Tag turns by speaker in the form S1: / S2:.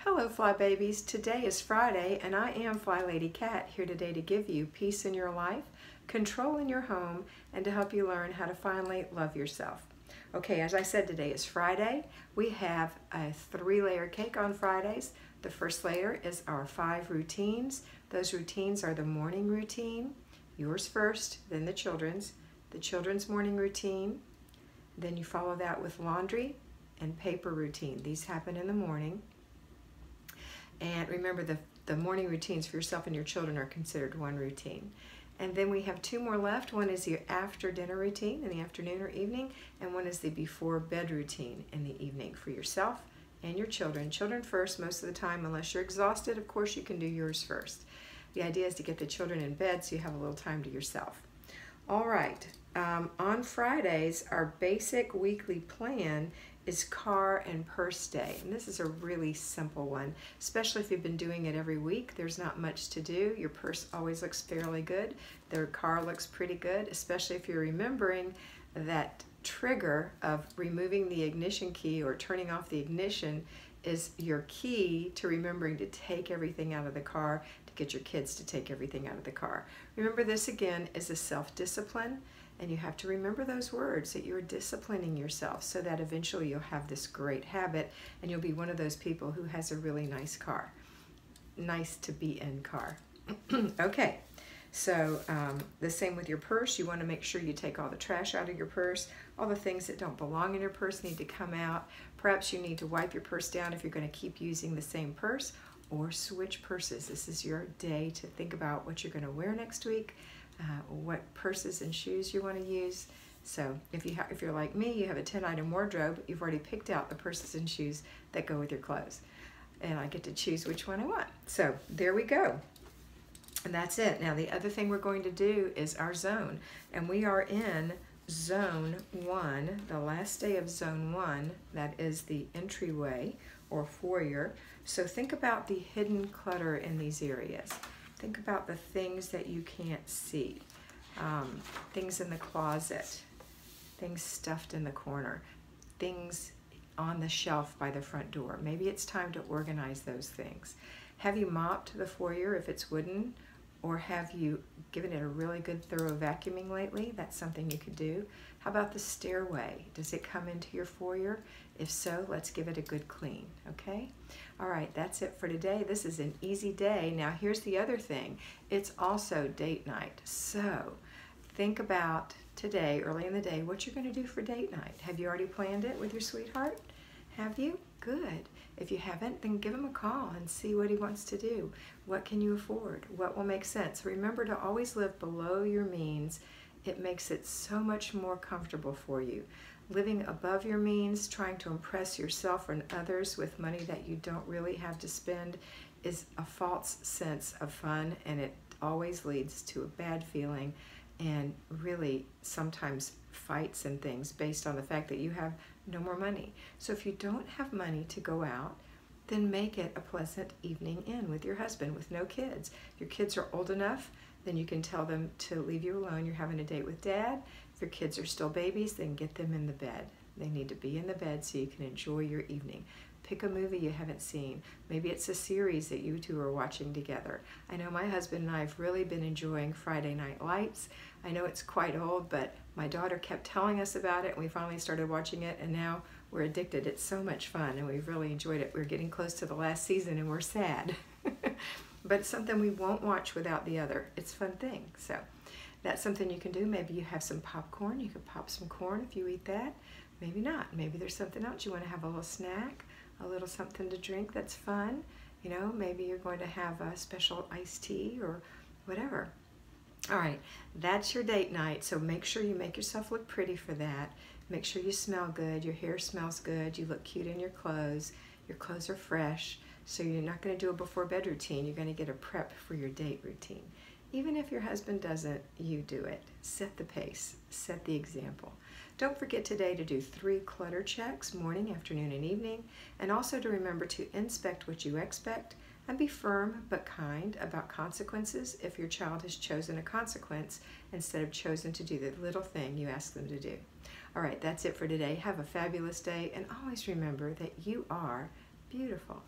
S1: Hello Fly Babies, today is Friday and I am FlyLady Kat here today to give you peace in your life, control in your home, and to help you learn how to finally love yourself. Okay, as I said, today is Friday. We have a 3-layer cake on Fridays. The first layer is our 5 routines. Those routines are the morning routine, yours first, then the children's morning routine, then you follow that with laundry and paper routine. These happen in the morning. And remember, the morning routines for yourself and your children are considered one routine. And then we have 2 more left. One is your after dinner routine in the afternoon or evening, and one is the before bed routine in the evening for yourself and your children. Children first most of the time, unless you're exhausted. Of course, you can do yours first. The idea is to get the children in bed so you have a little time to yourself. All right, on Fridays, our basic weekly plan is car and purse day. And this is a really simple one, especially if you've been doing it every week. There's not much to do. Your purse always looks fairly good. Their car looks pretty good, especially if you're remembering that trigger of removing the ignition key or turning off the ignition is your key to remembering to take everything out of the car, to get your kids to take everything out of the car. Remember, this again is a self-discipline, and you have to remember those words, that you're disciplining yourself so that eventually you'll have this great habit and you'll be one of those people who has a really nice car. Nice to be in car. Okay, so the same with your purse. You want to make sure you take all the trash out of your purse. All the things that don't belong in your purse need to come out. Perhaps you need to wipe your purse down if you're going to keep using the same purse, or switch purses. This is your day to think about what you're going to wear next week, what purses and shoes you want to use. So if you're like me, you have a 10-item wardrobe, you've already picked out the purses and shoes that go with your clothes. And I get to choose which one I want. So there we go. And that's it. Now the other thing we're going to do is our zone. And we are in Zone 1, the last day of Zone 1. That is the entryway or foyer. So think about the hidden clutter in these areas. Think about the things that you can't see. Things in the closet, things stuffed in the corner, things on the shelf by the front door. Maybe it's time to organize those things. Have you mopped the foyer if it's wooden? Or have you given it a really good thorough vacuuming lately? That's something you could do. How about the stairway? Does it come into your foyer? If so, let's give it a good clean, okay? All right, that's it for today. This is an easy day. Now here's the other thing. It's also date night. So think about today, early in the day, what you're gonna do for date night. Have you already planned it with your sweetheart? Have you? Good. If you haven't, then give him a call and see what he wants to do. What can you afford? What will make sense? Remember to always live below your means. It makes it so much more comfortable for you. Living above your means, trying to impress yourself and others with money that you don't really have to spend, is a false sense of fun, and it always leads to a bad feeling and really sometimes fights and things based on the fact that you have no more money. So if you don't have money to go out, then make it a pleasant evening in with your husband with no kids. Your kids are old enough, then you can tell them to leave you alone. You're having a date with Dad. If your kids are still babies, then get them in the bed. They need to be in the bed so you can enjoy your evening. Pick a movie you haven't seen. Maybe it's a series that you two are watching together. I know my husband and I have really been enjoying Friday Night Lights. I know it's quite old, but my daughter kept telling us about it, and we finally started watching it, and now we're addicted. It's so much fun, and we've really enjoyed it. We're getting close to the last season, and we're sad. But it's something we won't watch without the other. It's a fun thing. So that's something you can do. Maybe you have some popcorn. You could pop some corn if you eat that. Maybe not. Maybe there's something else. You want to have a little snack, a little something to drink that's fun. You know, maybe you're going to have a special iced tea or whatever. All right, that's your date night, so make sure you make yourself look pretty for that. Make sure you smell good, your hair smells good, you look cute in your clothes are fresh, so you're not going to do a before bed routine, you're going to get a prep for your date routine. Even if your husband doesn't, you do it. Set the pace, set the example. Don't forget today to do 3 clutter checks, morning, afternoon, and evening, and also to remember to inspect what you expect, and be firm but kind about consequences if your child has chosen a consequence instead of chosen to do the little thing you ask them to do. All right, that's it for today. Have a fabulous day, and always remember that you are beautiful.